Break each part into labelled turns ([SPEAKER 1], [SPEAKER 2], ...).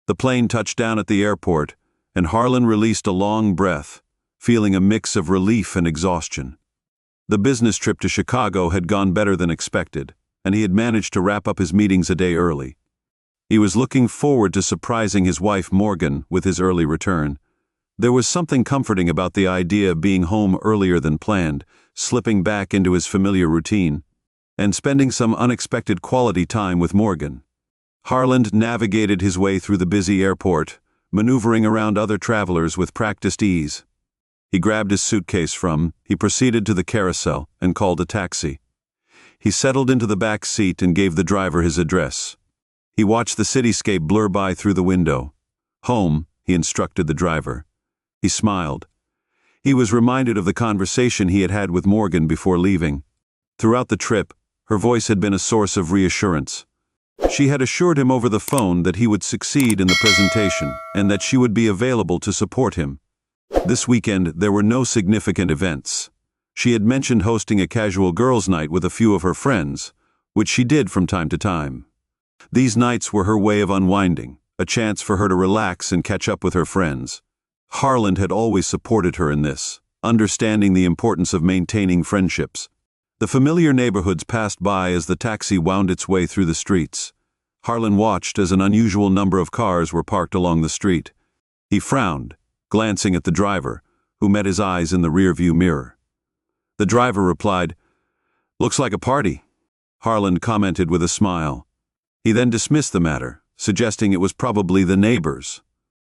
[SPEAKER 1] The plane touched down at the airport, and Harlan released a long breath, feeling a mix of relief and exhaustion. The business trip to Chicago had gone better than expected, and he had managed to wrap up his meetings a day early. He was looking forward to surprising his wife Morgan with his early return. There was something comforting about the idea of being home earlier than planned, slipping back into his familiar routine, and spending some unexpected quality time with Morgan. Harlan navigated his way through the busy airport, maneuvering around other travelers with practiced ease. He grabbed his suitcase he proceeded to the carousel and called a taxi. He settled into the back seat and gave the driver his address. He watched the cityscape blur by through the window. "Home," he instructed the driver. He smiled. He was reminded of the conversation he had had with Morgan before leaving. Throughout the trip, her voice had been a source of reassurance. She had assured him over the phone that he would succeed in the presentation and that she would be available to support him. This weekend, there were no significant events. She had mentioned hosting a casual girls' night with a few of her friends, which she did from time to time. These nights were her way of unwinding, a chance for her to relax and catch up with her friends. Harlan had always supported her in this, understanding the importance of maintaining friendships. The familiar neighborhoods passed by as the taxi wound its way through the streets. Harlan watched as an unusual number of cars were parked along the street. He frowned, glancing at the driver, who met his eyes in the rearview mirror. The driver replied, "Looks like a party," Harlan commented with a smile. He then dismissed the matter, suggesting it was probably the neighbors.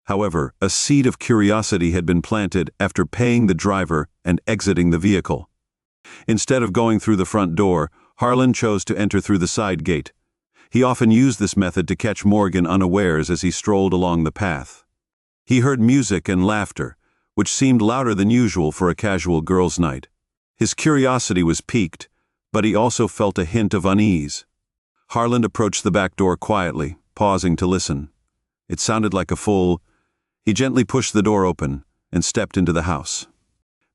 [SPEAKER 1] However, a seed of curiosity had been planted after paying the driver and exiting the vehicle. Instead of going through the front door, Harlan chose to enter through the side gate. He often used this method to catch Morgan unawares as he strolled along the path. He heard music and laughter, which seemed louder than usual for a casual girls' night. His curiosity was piqued, but he also felt a hint of unease. Harlan approached the back door quietly, pausing to listen. It sounded like a full. He gently pushed the door open and stepped into the house.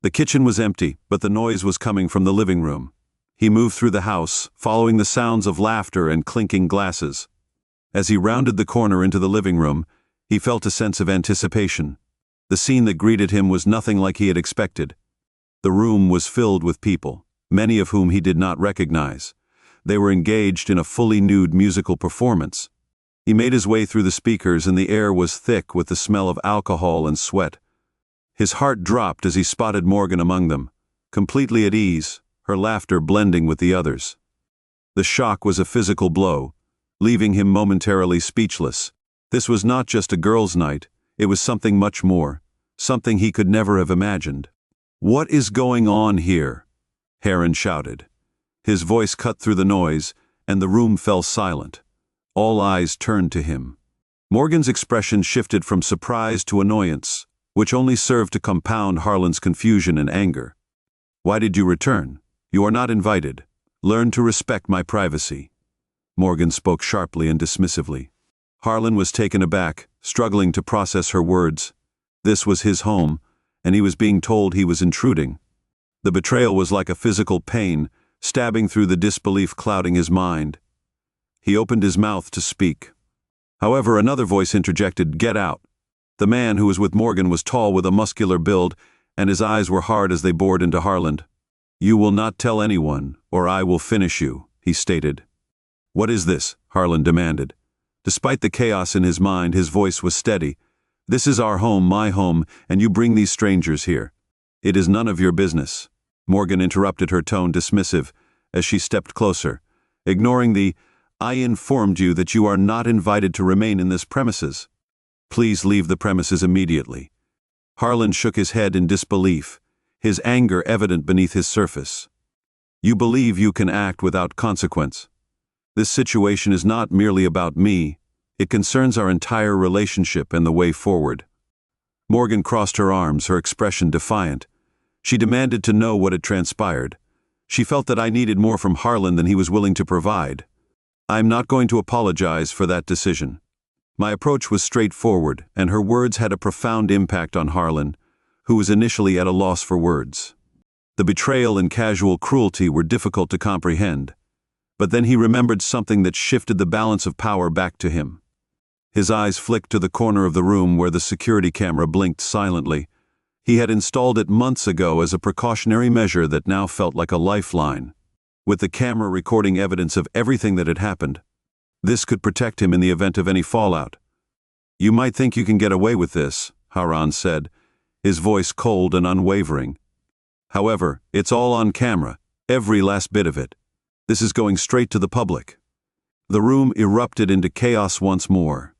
[SPEAKER 1] The kitchen was empty, but the noise was coming from the living room. He moved through the house, following the sounds of laughter and clinking glasses. As he rounded the corner into the living room, he felt a sense of anticipation. The scene that greeted him was nothing like he had expected. The room was filled with people, many of whom he did not recognize. They were engaged in a fully nude musical performance. He made his way through the speakers, and the air was thick with the smell of alcohol and sweat. His heart dropped as he spotted Morgan among them, completely at ease, her laughter blending with the others. The shock was a physical blow, leaving him momentarily speechless. This was not just a girls' night, it was something much more, something he could never have imagined. "What is going on here?" Heron shouted. His voice cut through the noise, and the room fell silent. All eyes turned to him. Morgan's expression shifted from surprise to annoyance, which only served to compound Harlan's confusion and anger. "Why did you return? You are not invited. Learn to respect my privacy." Morgan spoke sharply and dismissively. Harlan was taken aback, struggling to process her words. This was his home, and he was being told he was intruding. The betrayal was like a physical pain, stabbing through the disbelief clouding his mind. He opened his mouth to speak. However, another voice interjected, "Get out." The man who was with Morgan was tall with a muscular build, and his eyes were hard as they bored into Harlan. "You will not tell anyone, or I will finish you," he stated. "What is this?" Harlan demanded. Despite the chaos in his mind, his voice was steady. "This is our home, my home, and you bring these strangers here. It is none of your business." Morgan interrupted, her tone dismissive, as she stepped closer, ignoring the, "I informed you that you are not invited to remain in this premises. Please leave the premises immediately." Harlan shook his head in disbelief, his anger evident beneath his surface. "You believe you can act without consequence. This situation is not merely about me. It concerns our entire relationship and the way forward." Morgan crossed her arms, her expression defiant. She demanded to know what had transpired. She felt that I needed more from Harlan than he was willing to provide. "I'm not going to apologize for that decision." My approach was straightforward, and her words had a profound impact on Harlan, who was initially at a loss for words. The betrayal and casual cruelty were difficult to comprehend, but then he remembered something that shifted the balance of power back to him. His eyes flicked to the corner of the room where the security camera blinked silently. He had installed it months ago as a precautionary measure that now felt like a lifeline. With the camera recording evidence of everything that had happened, this could protect him in the event of any fallout. "You might think you can get away with this," Haran said, his voice cold and unwavering. "However, it's all on camera, every last bit of it. This is going straight to the public." The room erupted into chaos once more.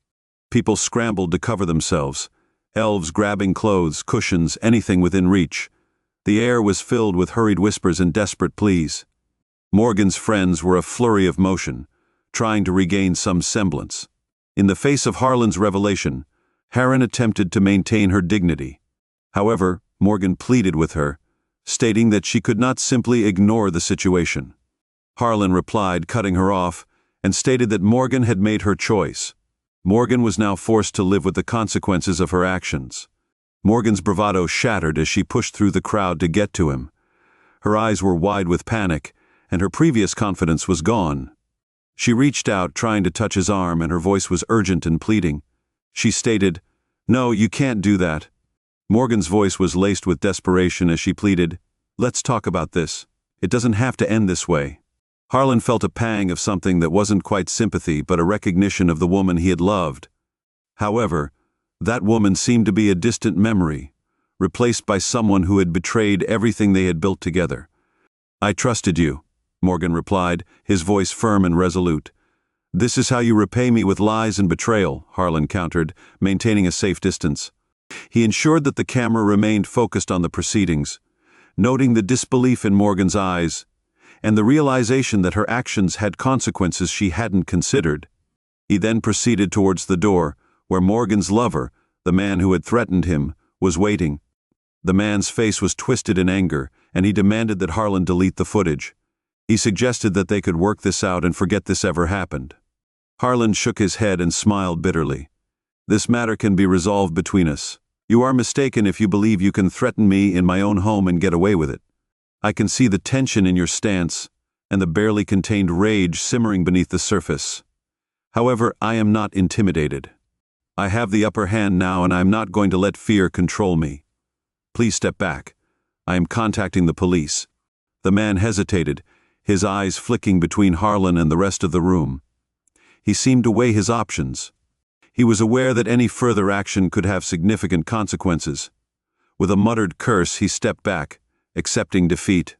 [SPEAKER 1] People scrambled to cover themselves, elves grabbing clothes, cushions, anything within reach. The air was filled with hurried whispers and desperate pleas. Morgan's friends were a flurry of motion, trying to regain some semblance. In the face of Harlan's revelation, Haran attempted to maintain her dignity. However, Morgan pleaded with her, stating that she could not simply ignore the situation. Harlan replied, cutting her off, and stated that Morgan had made her choice. Morgan was now forced to live with the consequences of her actions. Morgan's bravado shattered as she pushed through the crowd to get to him. Her eyes were wide with panic, and her previous confidence was gone. She reached out, trying to touch his arm, and her voice was urgent and pleading. She stated, "No, you can't do that." Morgan's voice was laced with desperation as she pleaded, "Let's talk about this. It doesn't have to end this way." Harlan felt a pang of something that wasn't quite sympathy but a recognition of the woman he had loved. However, that woman seemed to be a distant memory, replaced by someone who had betrayed everything they had built together. "I trusted you," Morgan replied, his voice firm and resolute. "This is how you repay me with lies and betrayal," Harlan countered, maintaining a safe distance. He ensured that the camera remained focused on the proceedings, noting the disbelief in Morgan's eyes and the realization that her actions had consequences she hadn't considered. He then proceeded towards the door, where Morgan's lover, the man who had threatened him, was waiting. The man's face was twisted in anger, and he demanded that Harlan delete the footage. He suggested that they could work this out and forget this ever happened. Harlan shook his head and smiled bitterly. "This matter can be resolved between us. You are mistaken if you believe you can threaten me in my own home and get away with it. I can see the tension in your stance and the barely contained rage simmering beneath the surface. However, I am not intimidated. I have the upper hand now, and I am not going to let fear control me. Please step back. I am contacting the police." The man hesitated, his eyes flicking between Harlan and the rest of the room. He seemed to weigh his options. He was aware that any further action could have significant consequences. With a muttered curse, he stepped back, accepting defeat.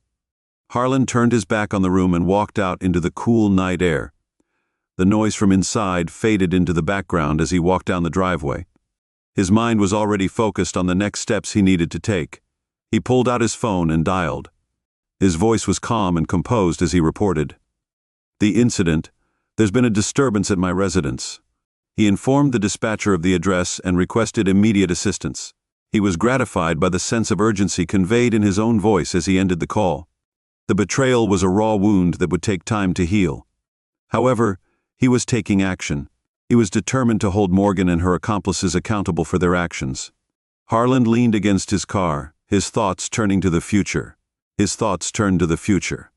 [SPEAKER 1] Harlan turned his back on the room and walked out into the cool night air. The noise from inside faded into the background as he walked down the driveway. His mind was already focused on the next steps he needed to take. He pulled out his phone and dialed. His voice was calm and composed as he reported, "The incident. There's been a disturbance at my residence." He informed the dispatcher of the address and requested immediate assistance. He was gratified by the sense of urgency conveyed in his own voice as he ended the call. The betrayal was a raw wound that would take time to heal. However, he was taking action. He was determined to hold Morgan and her accomplices accountable for their actions. Harlan leaned against his car, his thoughts turning to the future. His thoughts turned to the future.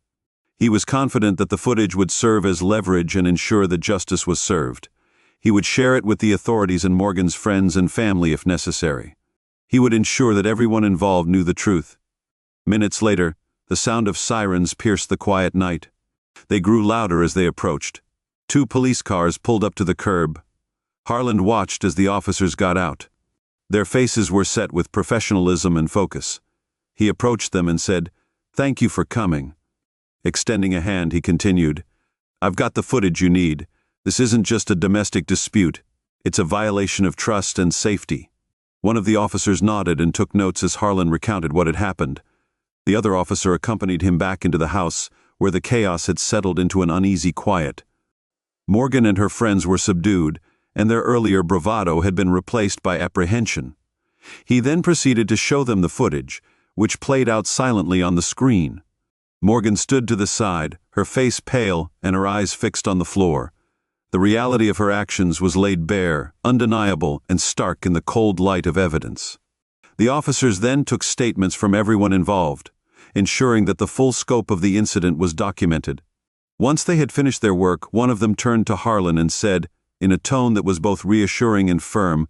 [SPEAKER 1] He was confident that the footage would serve as leverage and ensure that justice was served. He would share it with the authorities and Morgan's friends and family if necessary. He would ensure that everyone involved knew the truth. Minutes later, the sound of sirens pierced the quiet night. They grew louder as they approached. 2 police cars pulled up to the curb. Harlan watched as the officers got out. Their faces were set with professionalism and focus. He approached them and said, "Thank you for coming." Extending a hand, he continued, "I've got the footage you need. This isn't just a domestic dispute. It's a violation of trust and safety." One of the officers nodded and took notes as Harlan recounted what had happened. The other officer accompanied him back into the house, where the chaos had settled into an uneasy quiet. Morgan and her friends were subdued, and their earlier bravado had been replaced by apprehension. He then proceeded to show them the footage, which played out silently on the screen. Morgan stood to the side, her face pale and her eyes fixed on the floor. The reality of her actions was laid bare, undeniable, and stark in the cold light of evidence. The officers then took statements from everyone involved, ensuring that the full scope of the incident was documented. Once they had finished their work, one of them turned to Harlan and said, in a tone that was both reassuring and firm.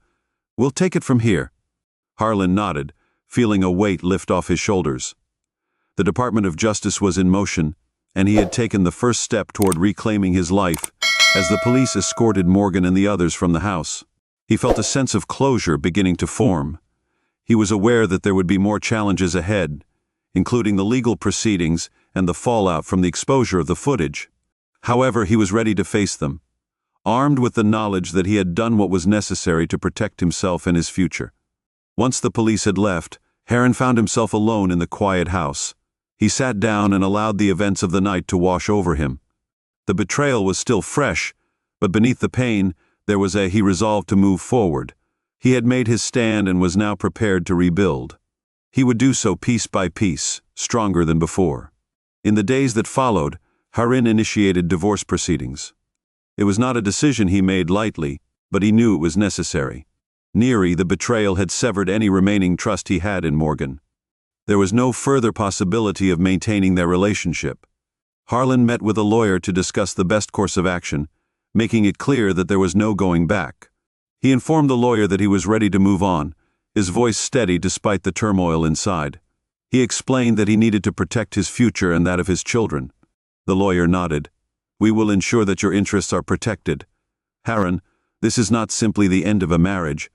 [SPEAKER 1] "We'll take it from here." Harlan nodded, feeling a weight lift off his shoulders. The Department of Justice was in motion, and he had taken the first step toward reclaiming his life as the police escorted Morgan and the others from the house. He felt a sense of closure beginning to form. He was aware that there would be more challenges ahead, including the legal proceedings and the fallout from the exposure of the footage. However, he was ready to face them, armed with the knowledge that he had done what was necessary to protect himself and his future. Once the police had left, Heron found himself alone in the quiet house. He sat down and allowed the events of the night to wash over him. The betrayal was still fresh, but beneath the pain, he resolved to move forward. He had made his stand and was now prepared to rebuild. He would do so piece by piece, stronger than before. In the days that followed, Heron initiated divorce proceedings. It was not a decision he made lightly, but he knew it was necessary. Nearly, the betrayal had severed any remaining trust he had in Morgan. There was no further possibility of maintaining their relationship. Harlan met with a lawyer to discuss the best course of action, making it clear that there was no going back. He informed the lawyer that he was ready to move on, his voice steady despite the turmoil inside. He explained that he needed to protect his future and that of his children. The lawyer nodded. "We will ensure that your interests are protected. Heron, this is not simply the end of a marriage.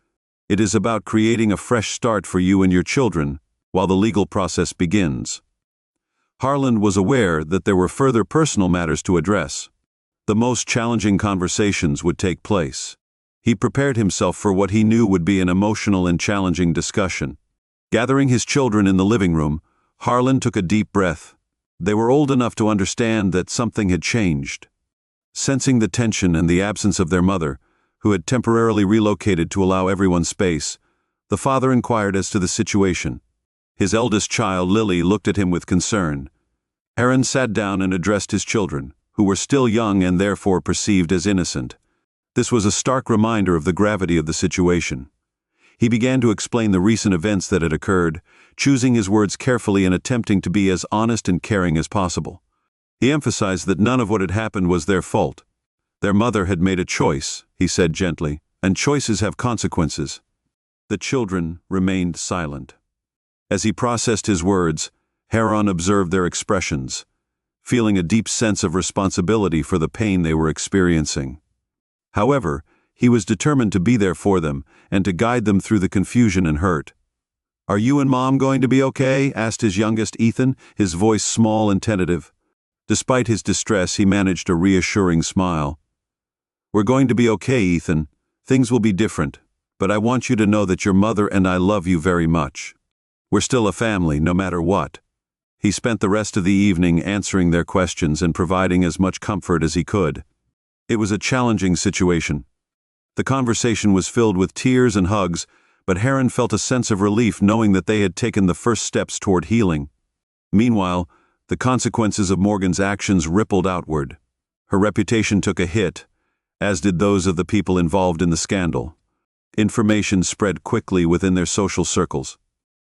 [SPEAKER 1] It is about creating a fresh start for you and your children while the legal process begins." Harlan was aware that there were further personal matters to address. The most challenging conversations would take place. He prepared himself for what he knew would be an emotional and challenging discussion. Gathering his children in the living room, Harlan took a deep breath. They were old enough to understand that something had changed. Sensing the tension and the absence of their mother, who had temporarily relocated to allow everyone space, the father inquired as to the situation. His eldest child, Lily, looked at him with concern. Heron sat down and addressed his children, who were still young and therefore perceived as innocent. This was a stark reminder of the gravity of the situation. He began to explain the recent events that had occurred, choosing his words carefully and attempting to be as honest and caring as possible. He emphasized that none of what had happened was their fault. Their mother had made a choice, he said gently, and choices have consequences. The children remained silent. As he processed his words, Heron observed their expressions, feeling a deep sense of responsibility for the pain they were experiencing. However, he was determined to be there for them and to guide them through the confusion and hurt. "Are you and Mom going to be okay?" asked his youngest, Ethan, his voice small and tentative. Despite his distress, he managed a reassuring smile. "We're going to be okay, Ethan. Things will be different, but I want you to know that your mother and I love you very much. We're still a family, no matter what." He spent the rest of the evening answering their questions and providing as much comfort as he could. It was a challenging situation. The conversation was filled with tears and hugs, but Heron felt a sense of relief knowing that they had taken the first steps toward healing. Meanwhile, the consequences of Morgan's actions rippled outward. Her reputation took a hit, as did those of the people involved in the scandal. Information spread quickly within their social circles.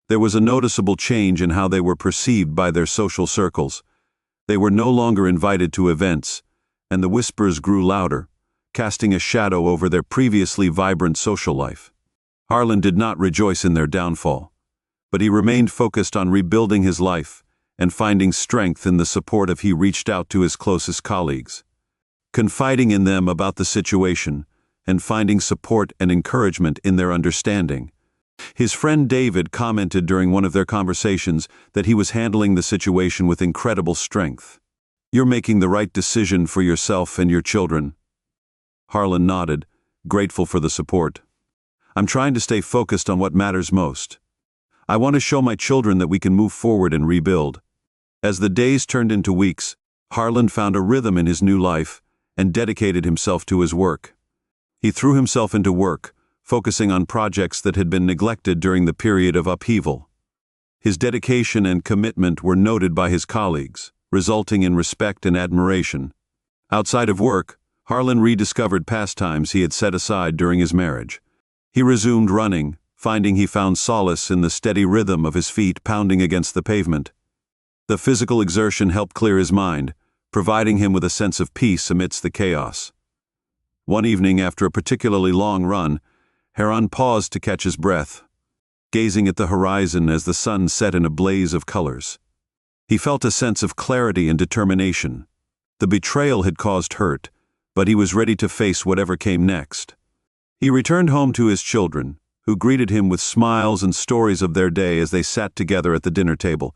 [SPEAKER 1] There was a noticeable change in how they were perceived by their social circles. They were no longer invited to events, and the whispers grew louder, casting a shadow over their previously vibrant social life. Harlan did not rejoice in their downfall, but he remained focused on rebuilding his life and finding strength in the support of he reached out to his closest colleagues, confiding in them about the situation and finding support and encouragement in their understanding. His friend David commented during one of their conversations that he was handling the situation with incredible strength. "You're making the right decision for yourself and your children." Harlan nodded, grateful for the support. "I'm trying to stay focused on what matters most. I want to show my children that we can move forward and rebuild." As the days turned into weeks, Harlan found a rhythm in his new life and dedicated himself to his work. He threw himself into work, focusing on projects that had been neglected during the period of upheaval. His dedication and commitment were noted by his colleagues, resulting in respect and admiration. Outside of work, Harlan rediscovered pastimes he had set aside during his marriage. He resumed running, finding he found solace in the steady rhythm of his feet pounding against the pavement. The physical exertion helped clear his mind, providing him with a sense of peace amidst the chaos. One evening, after a particularly long run, Heron paused to catch his breath, gazing at the horizon as the sun set in a blaze of colors. He felt a sense of clarity and determination. The betrayal had caused hurt, but he was ready to face whatever came next. He returned home to his children, who greeted him with smiles and stories of their day as they sat together at the dinner table,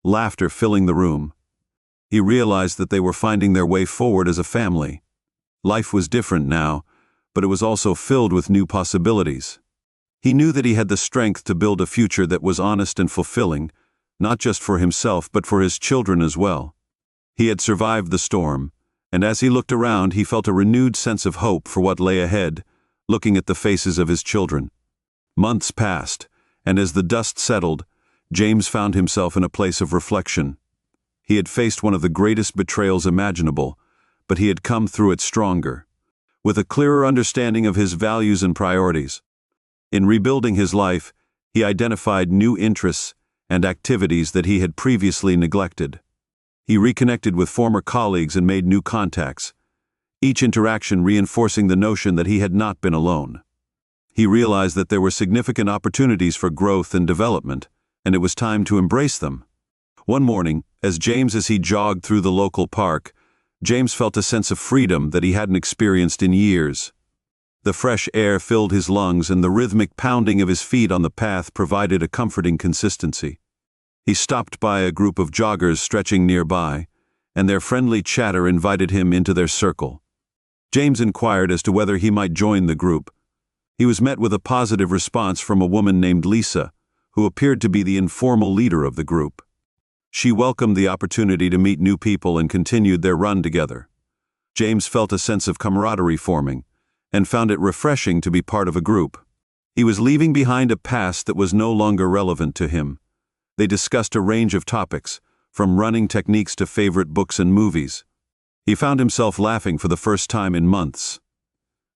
[SPEAKER 1] laughter filling the room. He realized that they were finding their way forward as a family. Life was different now, but it was also filled with new possibilities. He knew that he had the strength to build a future that was honest and fulfilling, not just for himself but for his children as well. He had survived the storm, and as he looked around he felt a renewed sense of hope for what lay ahead, looking at the faces of his children. Months passed, and as the dust settled, James found himself in a place of reflection. He had faced one of the greatest betrayals imaginable, but he had come through it stronger, with a clearer understanding of his values and priorities. In rebuilding his life, he identified new interests and activities that he had previously neglected. He reconnected with former colleagues and made new contacts, each interaction reinforcing the notion that he had not been alone. He realized that there were significant opportunities for growth and development, and it was time to embrace them. One morning, as he jogged through the local park, James felt a sense of freedom that he hadn't experienced in years. The fresh air filled his lungs, and the rhythmic pounding of his feet on the path provided a comforting consistency. He stopped by a group of joggers stretching nearby, and their friendly chatter invited him into their circle. James inquired as to whether he might join the group. He was met with a positive response from a woman named Lisa, who appeared to be the informal leader of the group. She welcomed the opportunity to meet new people and continued their run together. James felt a sense of camaraderie forming, and found it refreshing to be part of a group. He was leaving behind a past that was no longer relevant to him. They discussed a range of topics, from running techniques to favorite books and movies. He found himself laughing for the first time in months.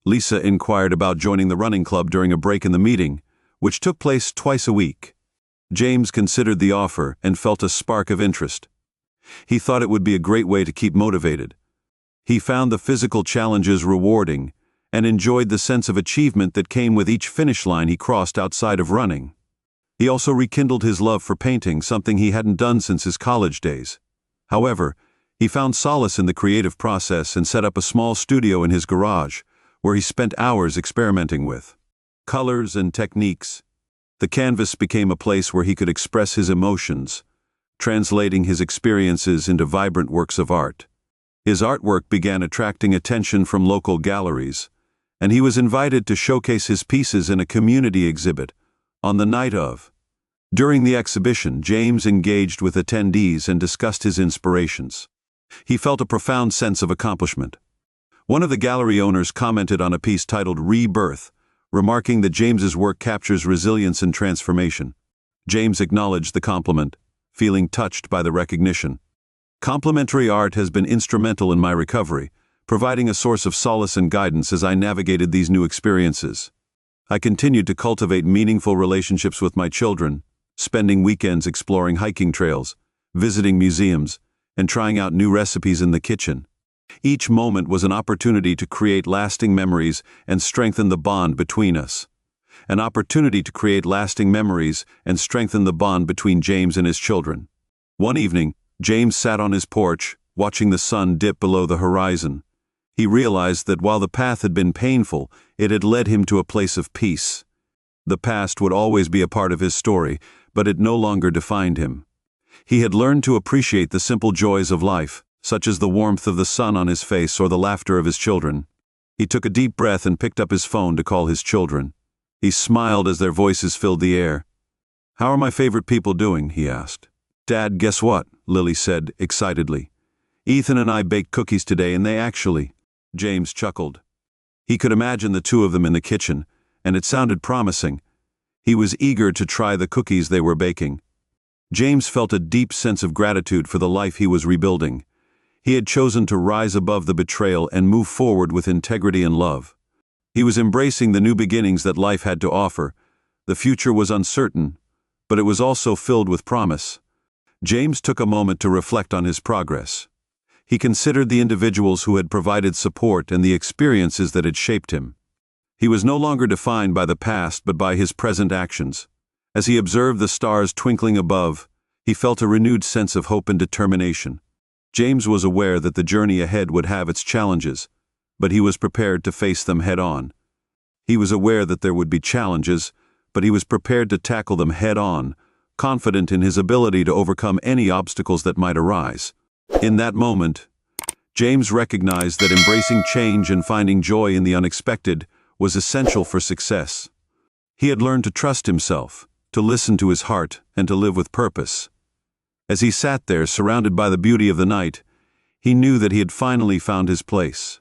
[SPEAKER 1] Lisa inquired about joining the running club during a break in the meeting, which took place twice a week. James considered the offer and felt a spark of interest. He thought it would be a great way to keep motivated. He found the physical challenges rewarding and enjoyed the sense of achievement that came with each finish line he crossed outside of running. He also rekindled his love for painting, something he hadn't done since his college days. However, he found solace in the creative process and set up a small studio in his garage, where he spent hours experimenting with colors and techniques. The canvas became a place where he could express his emotions, translating his experiences into vibrant works of art. His artwork began attracting attention from local galleries, and he was invited to showcase his pieces in a community exhibit on the night of. During the exhibition, James engaged with attendees and discussed his inspirations. He felt a profound sense of accomplishment. One of the gallery owners commented on a piece titled Rebirth, remarking that James's work captures resilience and transformation. James acknowledged the compliment, feeling touched by the recognition. Complementary art has been instrumental in my recovery, providing a source of solace and guidance as I navigated these new experiences. I continued to cultivate meaningful relationships with my children, spending weekends exploring hiking trails, visiting museums, and trying out new recipes in the kitchen. Each moment was an opportunity to create lasting memories and strengthen the bond between us. An opportunity to create lasting memories and strengthen the bond between James and his children. One evening, James sat on his porch, watching the sun dip below the horizon. He realized that while the path had been painful, it had led him to a place of peace. The past would always be a part of his story, but it no longer defined him. He had learned to appreciate the simple joys of life, such as the warmth of the sun on his face or the laughter of his children. He took a deep breath and picked up his phone to call his children. He smiled as their voices filled the air. "How are my favorite people doing?" he asked. "Dad, guess what?" Lily said excitedly. "Ethan and I baked cookies today and they actually—" James chuckled. He could imagine the two of them in the kitchen, and it sounded promising. He was eager to try the cookies they were baking. James felt a deep sense of gratitude for the life he was rebuilding. He had chosen to rise above the betrayal and move forward with integrity and love. He was embracing the new beginnings that life had to offer. The future was uncertain, but it was also filled with promise. James took a moment to reflect on his progress. He considered the individuals who had provided support and the experiences that had shaped him. He was no longer defined by the past but by his present actions. As he observed the stars twinkling above, he felt a renewed sense of hope and determination. James was aware that the journey ahead would have its challenges, but he was prepared to face them head-on. He was aware that there would be challenges, but he was prepared to tackle them head-on, confident in his ability to overcome any obstacles that might arise. In that moment, James recognized that embracing change and finding joy in the unexpected was essential for success. He had learned to trust himself, to listen to his heart, and to live with purpose. As he sat there, surrounded by the beauty of the night, he knew that he had finally found his place.